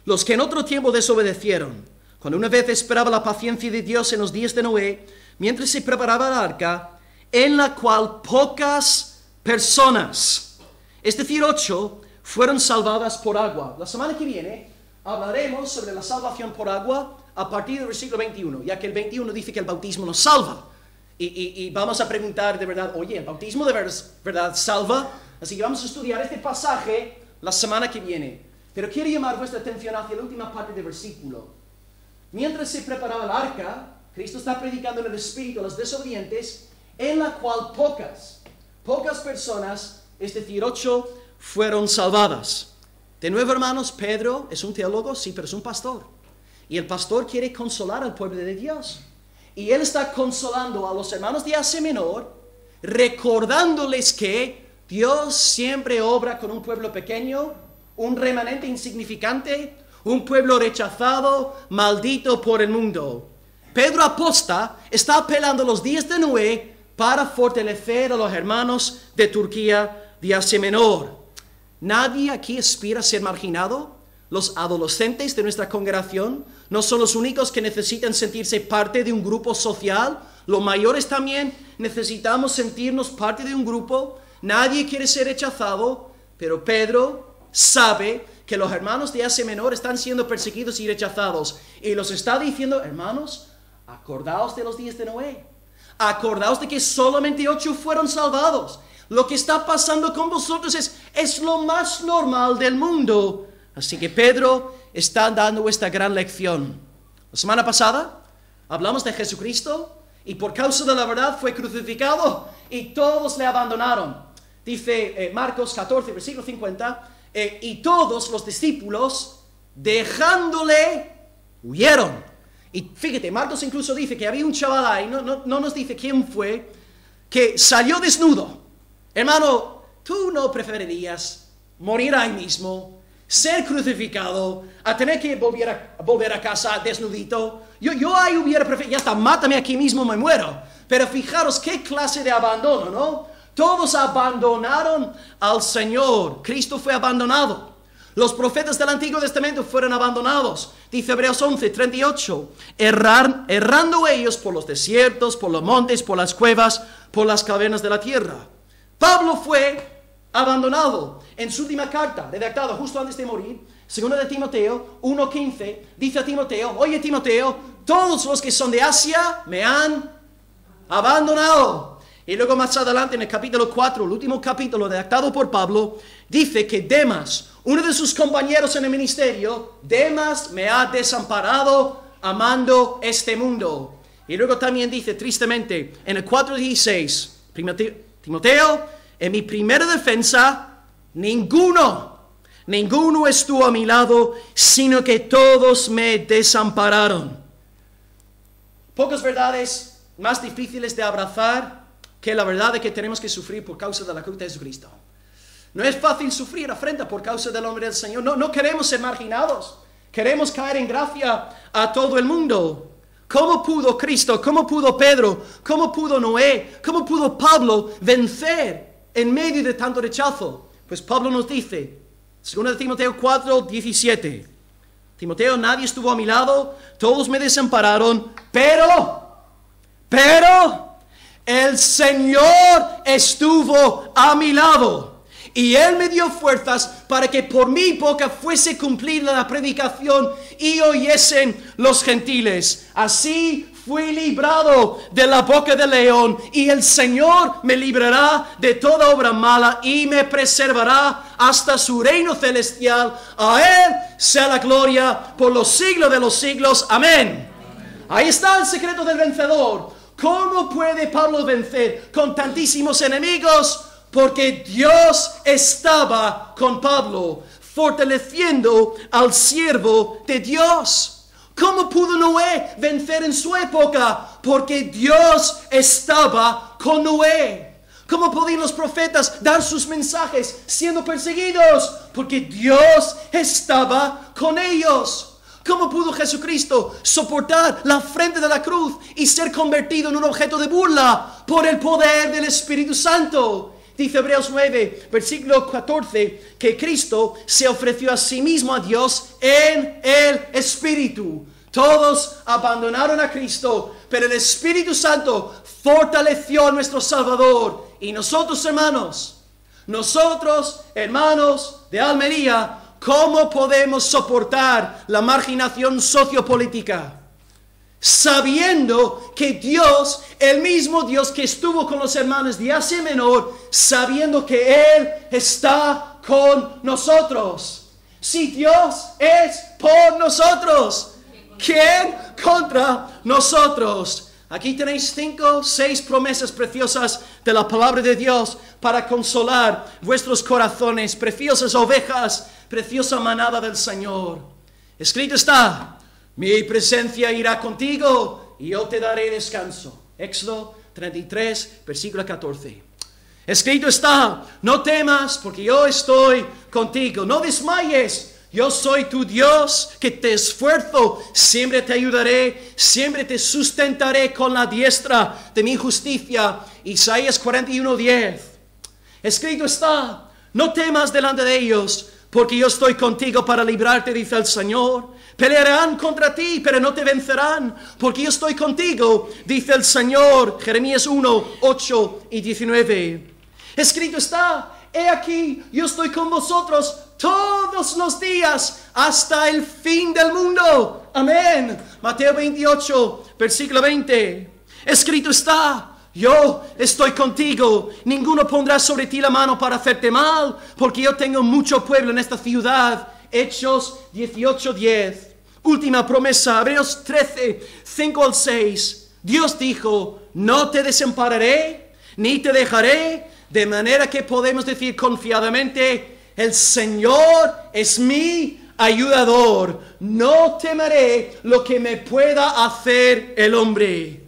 los que en otro tiempo desobedecieron, cuando una vez esperaba la paciencia de Dios en los días de Noé, mientras se preparaba el arca, en la cual pocas personas, es decir, 8, fueron salvadas por agua. La semana que viene hablaremos sobre la salvación por agua a partir del versículo 21, ya que el 21 dice que el bautismo nos salva. Y vamos a preguntar de verdad, oye, ¿el bautismo de verdad salva? Así que vamos a estudiar este pasaje la semana que viene. Pero quiero llamar vuestra atención hacia la última parte del versículo. Mientras se preparaba el arca, Cristo está predicando en el Espíritu a los desobedientes, en la cual pocas personas, es decir, 8, fueron salvadas. De nuevo, hermanos, Pedro es un teólogo, sí, pero es un pastor. Y el pastor quiere consolar al pueblo de Dios. Y él está consolando a los hermanos de Asia Menor, recordándoles que Dios siempre obra con un pueblo pequeño, un remanente insignificante, un pueblo rechazado, maldito por el mundo. Pedro aposta está apelando a los días de Noé para fortalecer a los hermanos de Turquía de Asia Menor. ¿Nadie aquí aspira a ser marginado? Los adolescentes de nuestra congregación no son los únicos que necesitan sentirse parte de un grupo social. Los mayores también necesitamos sentirnos parte de un grupo. Nadie quiere ser rechazado, pero Pedro sabe que los hermanos de Asia Menor están siendo perseguidos y rechazados. Y los está diciendo, hermanos, acordaos de los días de Noé. Acordaos de que solamente 8 fueron salvados. Lo que está pasando con vosotros es lo más normal del mundo. Así que Pedro está dando esta gran lección. La semana pasada hablamos de Jesucristo y por causa de la verdad fue crucificado y todos le abandonaron. Dice Marcos 14, versículo 50, y todos los discípulos dejándole huyeron. Y fíjate, Marcos incluso dice que había un chaval ahí, no nos dice quién fue, que salió desnudo. Hermano, ¿tú no preferirías morir ahí mismo, ser crucificado, a tener que volver a casa desnudito? Yo ahí hubiera preferido, ya está, mátame aquí mismo, me muero. Pero fijaros qué clase de abandono, ¿no? Todos abandonaron al Señor. Cristo fue abandonado. Los profetas del Antiguo Testamento fueron abandonados. Dice Hebreos 11, 38. Errando ellos por los desiertos, por los montes, por las cuevas, por las cavernas de la tierra. Pablo fue abandonado. En su última carta, redactada justo antes de morir, segunda de Timoteo 1:15, dice a Timoteo, oye Timoteo, todos los que son de Asia me han abandonado. Y luego más adelante en el capítulo 4, el último capítulo redactado por Pablo, dice que Demas, uno de sus compañeros en el ministerio, Demas me ha desamparado amando este mundo. Y luego también dice tristemente en el 4:16, Timoteo, en mi primera defensa, ninguno estuvo a mi lado, sino que todos me desampararon. Pocas verdades más difíciles de abrazar que la verdad de que tenemos que sufrir por causa de la cruz de Jesucristo. No es fácil sufrir afrenta por causa del nombre del Señor. No queremos ser marginados. Queremos caer en gracia a todo el mundo. ¿Cómo pudo Cristo, cómo pudo Pedro, cómo pudo Noé, cómo pudo Pablo vencer en medio de tanto rechazo? Pues Pablo nos dice, 2 Timoteo 4:17, Timoteo, nadie estuvo a mi lado, todos me desampararon, pero el Señor estuvo a mi lado. Y Él me dio fuerzas para que por mi boca fuese cumplida la predicación y oyesen los gentiles. Así fui librado de la boca del león, y el Señor me librará de toda obra mala y me preservará hasta su reino celestial. A Él sea la gloria por los siglos de los siglos. Amén. Ahí está el secreto del vencedor. ¿Cómo puede Pablo vencer con tantísimos enemigos? Porque Dios estaba con Pablo, fortaleciendo al siervo de Dios. ¿Cómo pudo Noé vencer en su época? Porque Dios estaba con Noé. ¿Cómo podían los profetas dar sus mensajes siendo perseguidos? Porque Dios estaba con ellos. ¿Cómo pudo Jesucristo soportar la afrenta de la cruz y ser convertido en un objeto de burla? Por el poder del Espíritu Santo. Dice Hebreos 9, versículo 14, que Cristo se ofreció a sí mismo a Dios en el Espíritu. Todos abandonaron a Cristo, pero el Espíritu Santo fortaleció a nuestro Salvador. Y nosotros, hermanos de Almería, ¿cómo podemos soportar la marginación sociopolítica? Sabiendo que Dios, el mismo Dios que estuvo con los hermanos de Asia Menor, sabiendo que Él está con nosotros. Si Dios es por nosotros, ¿quién contra nosotros? Aquí tenéis 5, 6 promesas preciosas de la palabra de Dios para consolar vuestros corazones, preciosas ovejas, preciosa manada del Señor. Escrito está: mi presencia irá contigo y yo te daré descanso. Éxodo 33, versículo 14. Escrito está: no temas, porque yo estoy contigo. No desmayes, yo soy tu Dios, que te esfuerzo. Siempre te ayudaré, siempre te sustentaré con la diestra de mi justicia. Isaías 41:10. Escrito está: no temas delante de ellos, porque yo estoy contigo para librarte, dice el Señor. Pelearán contra ti, pero no te vencerán, porque yo estoy contigo, dice el Señor. Jeremías 1, 8 y 19. Escrito está: he aquí, yo estoy con vosotros todos los días hasta el fin del mundo. Amén. Mateo 28, versículo 20. Escrito está: yo estoy contigo, ninguno pondrá sobre ti la mano para hacerte mal, porque yo tengo mucho pueblo en esta ciudad. Hechos 18:10. Última promesa, Hebreos 13, 5 al 6. Dios dijo: no te desampararé, ni te dejaré, de manera que podemos decir confiadamente: el Señor es mi ayudador, no temeré lo que me pueda hacer el hombre.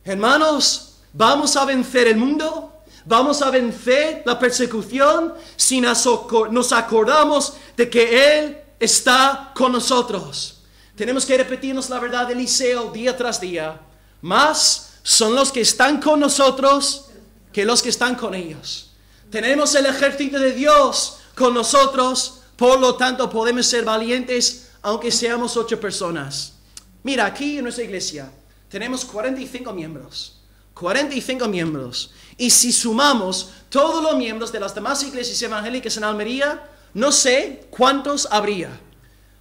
Hermanos, vamos a vencer el mundo. Vamos a vencer la persecución si nos acordamos de que Él está con nosotros. Tenemos que repetirnos la verdad de Eliseo día tras día. Más son los que están con nosotros que los que están con ellos. Tenemos el ejército de Dios con nosotros, por lo tanto podemos ser valientes aunque seamos 8 personas. Mira, aquí en nuestra iglesia tenemos 45 miembros. 45 miembros. Y si sumamos todos los miembros de las demás iglesias evangélicas en Almería, no sé cuántos habría.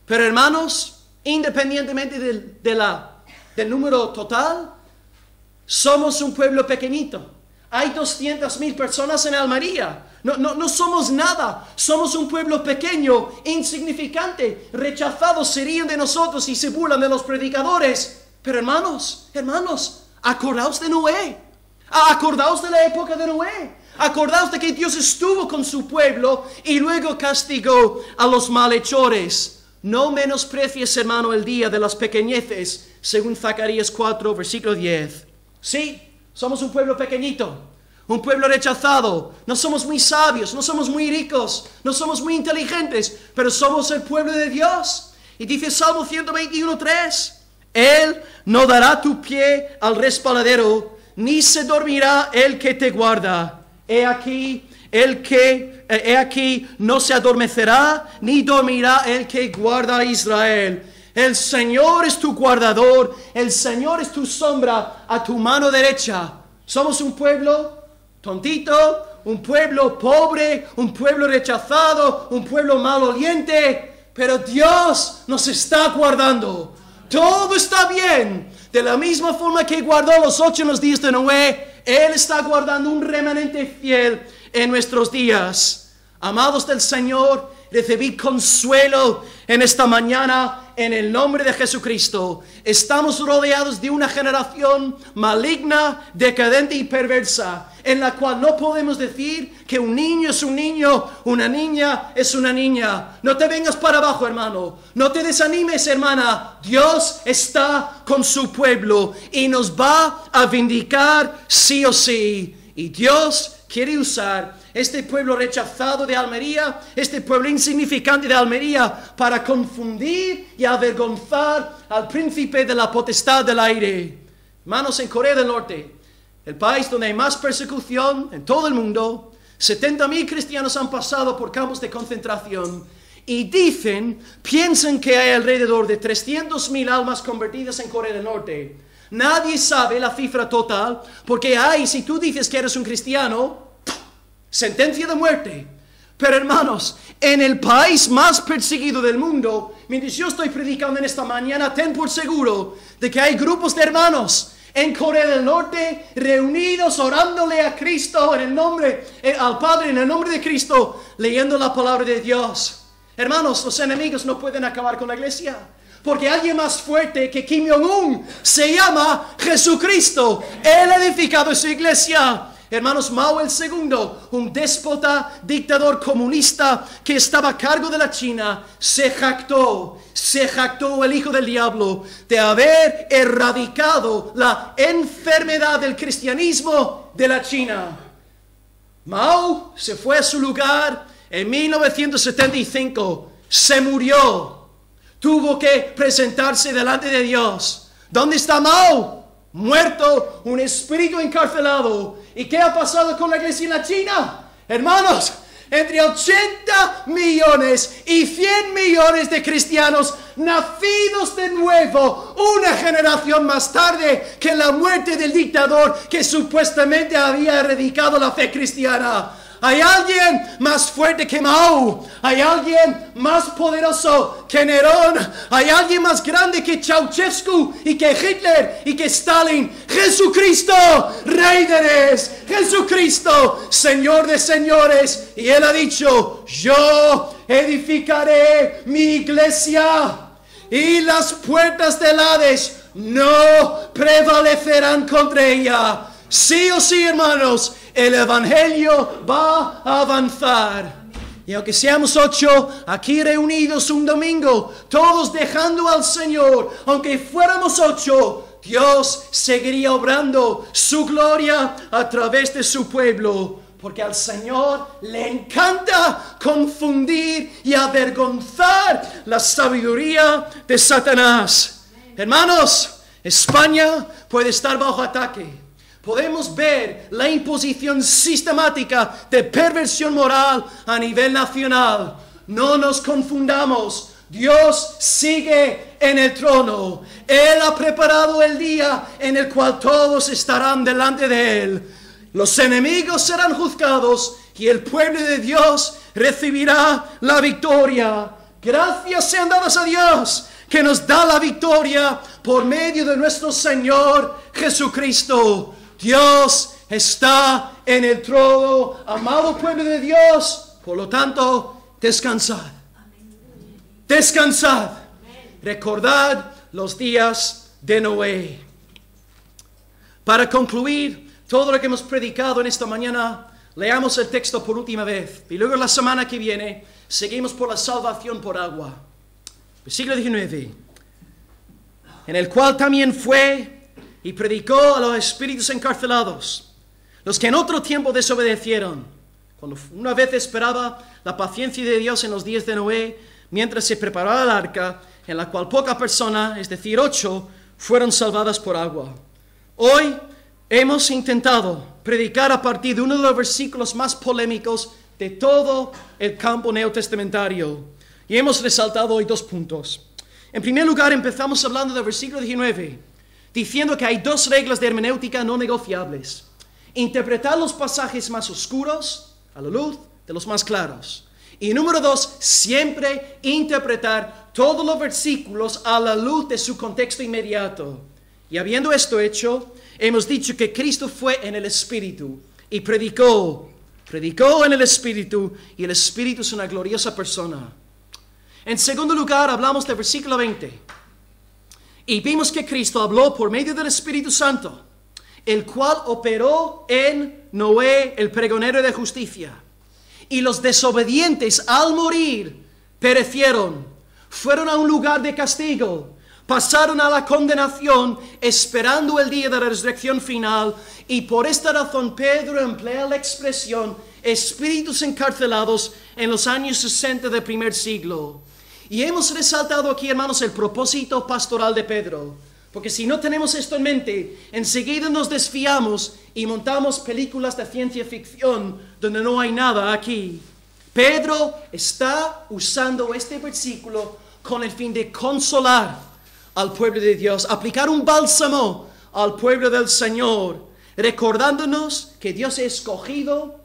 Pero hermanos, independientemente del número total, somos un pueblo pequeñito. Hay 200,000 personas en Almería. No somos nada. Somos un pueblo pequeño, insignificante. Rechazados serían de nosotros y se burlan de los predicadores. Pero hermanos, acordaos de Noé. Acordaos de la época de Noé. Acordaos de que Dios estuvo con su pueblo y luego castigó a los malhechores. No menosprecies, hermano, el día de las pequeñeces, según Zacarías 4, versículo 10. Sí, somos un pueblo pequeñito, un pueblo rechazado. No somos muy sabios, no somos muy ricos, no somos muy inteligentes, pero somos el pueblo de Dios. Y dice Salmo 121:3, Él no dará tu pie al resbaladero, ni se dormirá el que te guarda. He aquí no se adormecerá, ni dormirá el que guarda a Israel. El Señor es tu guardador, el Señor es tu sombra a tu mano derecha. Somos un pueblo tontito, un pueblo pobre, un pueblo rechazado, un pueblo maloliente, pero Dios nos está guardando. Todo está bien. De la misma forma que guardó los 8 en los días de Noé, Él está guardando un remanente fiel en nuestros días. Amados del Señor, recibid consuelo en esta mañana en el nombre de Jesucristo. Estamos rodeados de una generación maligna, decadente y perversa, en la cual no podemos decir que un niño es un niño, una niña es una niña. No te vengas para abajo, hermano. No te desanimes, hermana. Dios está con su pueblo y nos va a vindicar sí o sí. Y Dios quiere usar este pueblo rechazado de Almería, este pueblo insignificante de Almería, para confundir y avergonzar al príncipe de la potestad del aire. Hermanos, en Corea del Norte, el país donde hay más persecución en todo el mundo, 70,000 cristianos han pasado por campos de concentración y piensan que hay alrededor de 300,000 almas convertidas en Corea del Norte. Nadie sabe la cifra total, porque si tú dices que eres un cristiano, sentencia de muerte. Pero hermanos, en el país más perseguido del mundo, mientras yo estoy predicando en esta mañana, ten por seguro de que hay grupos de hermanos en Corea del Norte reunidos orándole a Cristo en el nombre, al Padre en el nombre de Cristo, leyendo la palabra de Dios. Hermanos, los enemigos no pueden acabar con la iglesia, porque alguien más fuerte que Kim Jong-un se llama Jesucristo. Él ha edificado su iglesia. Hermanos, Mao el segundo, un déspota, dictador comunista que estaba a cargo de la China, se jactó el hijo del diablo de haber erradicado la enfermedad del cristianismo de la China. Mao se fue a su lugar en 1975, se murió, tuvo que presentarse delante de Dios. ¿Dónde está Mao? Muerto, un espíritu encarcelado. ¿Y qué ha pasado con la iglesia en la China? Hermanos, entre 80 millones y 100 millones de cristianos nacidos de nuevo, una generación más tarde que la muerte del dictador que supuestamente había erradicado la fe cristiana. Hay alguien más fuerte que Mao. Hay alguien más poderoso que Nerón. Hay alguien más grande que Ceausescu y que Hitler y que Stalin. Jesucristo, Rey de Reyes. Jesucristo, Señor de señores. Y Él ha dicho, yo edificaré mi iglesia y las puertas del Hades no prevalecerán contra ella. Sí o sí, hermanos, el evangelio va a avanzar. Y aunque seamos 8 aquí reunidos un domingo, todos dejando al Señor, aunque fuéramos 8, Dios seguiría obrando su gloria a través de su pueblo. Porque al Señor le encanta confundir y avergonzar la sabiduría de Satanás. Hermanos, España puede estar bajo ataque. Podemos ver la imposición sistemática de perversión moral a nivel nacional. No nos confundamos. Dios sigue en el trono. Él ha preparado el día en el cual todos estarán delante de Él. Los enemigos serán juzgados y el pueblo de Dios recibirá la victoria. Gracias sean dadas a Dios que nos da la victoria por medio de nuestro Señor Jesucristo. Dios está en el trono, amado pueblo de Dios. Por lo tanto, descansad. Descansad. Recordad los días de Noé. Para concluir todo lo que hemos predicado en esta mañana, leamos el texto por última vez. Y luego la semana que viene, seguimos por la salvación por agua. Versículo 19. En el cual también fue y predicó a los espíritus encarcelados, los que en otro tiempo desobedecieron, cuando una vez esperaba la paciencia de Dios en los días de Noé, mientras se preparaba el arca, en la cual poca persona, es decir, 8, fueron salvadas por agua. Hoy hemos intentado predicar a partir de uno de los versículos más polémicos de todo el campo neotestamentario, y hemos resaltado hoy 2 puntos. En primer lugar, empezamos hablando del versículo 19, diciendo que hay 2 reglas de hermenéutica no negociables. interpretar los pasajes más oscuros a la luz de los más claros. Y número 2, siempre interpretar todos los versículos a la luz de su contexto inmediato. Y habiendo esto hecho, hemos dicho que Cristo fue en el Espíritu y predicó en el Espíritu, y el Espíritu es una gloriosa persona. En segundo lugar, hablamos del versículo 20. Y vimos que Cristo habló por medio del Espíritu Santo, el cual operó en Noé, el pregonero de justicia. Y los desobedientes al morir perecieron, fueron a un lugar de castigo, pasaron a la condenación esperando el día de la resurrección final. Y por esta razón Pedro emplea la expresión espíritus encarcelados en los años 60 del primer siglo. Y hemos resaltado aquí, hermanos, el propósito pastoral de Pedro. Porque si no tenemos esto en mente, enseguida nos desviamos y montamos películas de ciencia ficción donde no hay nada aquí. Pedro está usando este versículo con el fin de consolar al pueblo de Dios, aplicar un bálsamo al pueblo del Señor, recordándonos que Dios ha escogido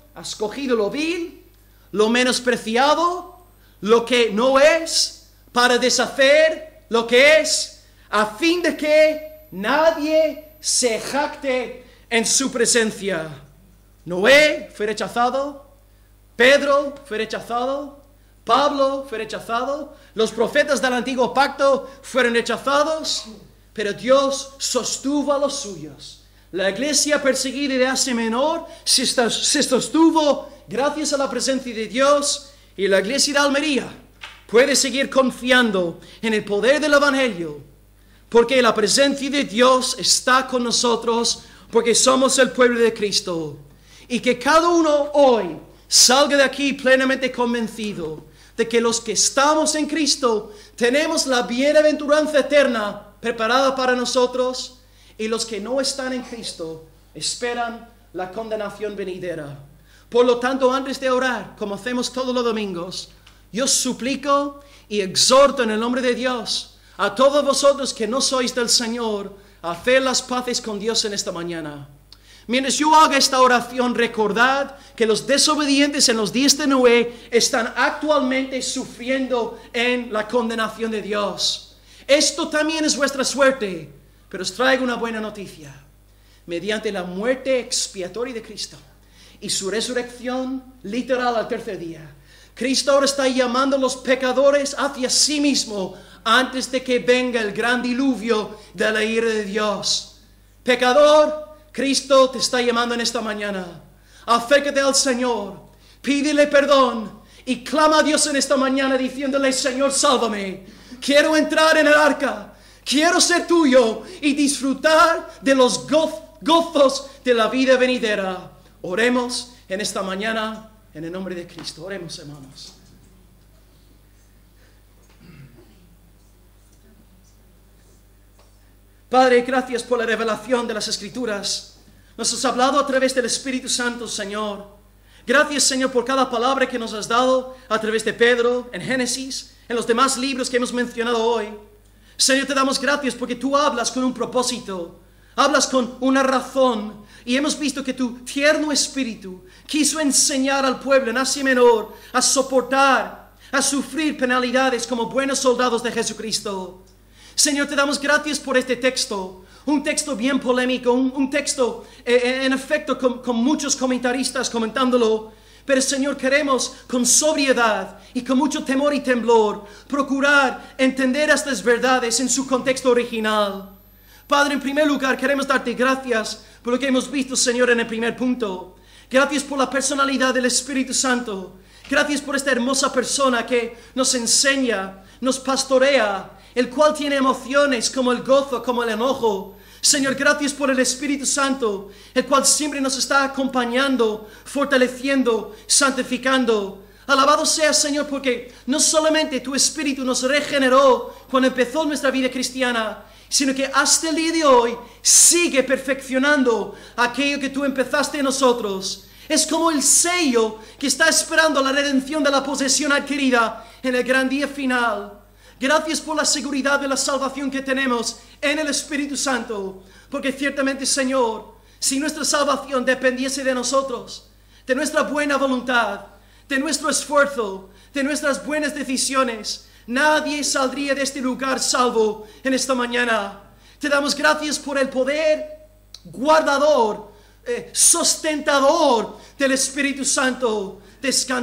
lo vil, lo menospreciado, lo que no es, para deshacer lo que es, a fin de que nadie se jacte en su presencia. Noé fue rechazado, Pedro fue rechazado, Pablo fue rechazado, los profetas del antiguo pacto fueron rechazados, pero Dios sostuvo a los suyos. La iglesia perseguida de Asia Menor se sostuvo gracias a la presencia de Dios, y la iglesia de Almería puede seguir confiando en el poder del Evangelio, porque la presencia de Dios está con nosotros, porque somos el pueblo de Cristo. Y que cada uno hoy salga de aquí plenamente convencido de que los que estamos en Cristo tenemos la bienaventuranza eterna preparada para nosotros, y los que no están en Cristo esperan la condenación venidera. Por lo tanto, antes de orar, como hacemos todos los domingos, yo suplico y exhorto en el nombre de Dios a todos vosotros que no sois del Señor a hacer las paces con Dios en esta mañana. Mientras yo haga esta oración, recordad que los desobedientes en los días de Noé están actualmente sufriendo en la condenación de Dios. Esto también es vuestra suerte, pero os traigo una buena noticia. Mediante la muerte expiatoria de Cristo y su resurrección literal al tercer día, Cristo ahora está llamando a los pecadores hacia sí mismo antes de que venga el gran diluvio de la ira de Dios. Pecador, Cristo te está llamando en esta mañana. Acércate al Señor, pídele perdón y clama a Dios en esta mañana diciéndole: Señor, sálvame. Quiero entrar en el arca. Quiero ser tuyo y disfrutar de los gozos de la vida venidera. Oremos en esta mañana en el nombre de Cristo. Oremos, hermanos. Padre, gracias por la revelación de las Escrituras. Nos has hablado a través del Espíritu Santo, Señor. Gracias, Señor, por cada palabra que nos has dado a través de Pedro, en Génesis, en los demás libros que hemos mencionado hoy. Señor, te damos gracias porque tú hablas con un propósito, hablas con una razón, y hemos visto que tu tierno Espíritu quiso enseñar al pueblo en Asia Menor a soportar, a sufrir penalidades como buenos soldados de Jesucristo. Señor, te damos gracias por este texto, un texto bien polémico, un texto en efecto con muchos comentaristas comentándolo, pero Señor, queremos con sobriedad y con mucho temor y temblor procurar entender estas verdades en su contexto original. Padre, en primer lugar queremos darte gracias por lo que hemos visto, Señor, en el primer punto. Gracias por la personalidad del Espíritu Santo. Gracias por esta hermosa persona que nos enseña, nos pastorea, el cual tiene emociones como el gozo, como el enojo. Señor, gracias por el Espíritu Santo, el cual siempre nos está acompañando, fortaleciendo, santificando. Alabado sea, Señor, porque no solamente tu Espíritu nos regeneró cuando empezó nuestra vida cristiana, sino que hasta el día de hoy sigue perfeccionando aquello que tú empezaste en nosotros. Es como el sello que está esperando la redención de la posesión adquirida en el gran día final. Gracias por la seguridad de la salvación que tenemos en el Espíritu Santo, porque ciertamente, Señor, Si nuestra salvación dependiese de nosotros, de nuestra buena voluntad, de nuestro esfuerzo, de nuestras buenas decisiones, nadie saldría de este lugar salvo en esta mañana. Te damos gracias por el poder guardador, sustentador del Espíritu Santo. Descansa.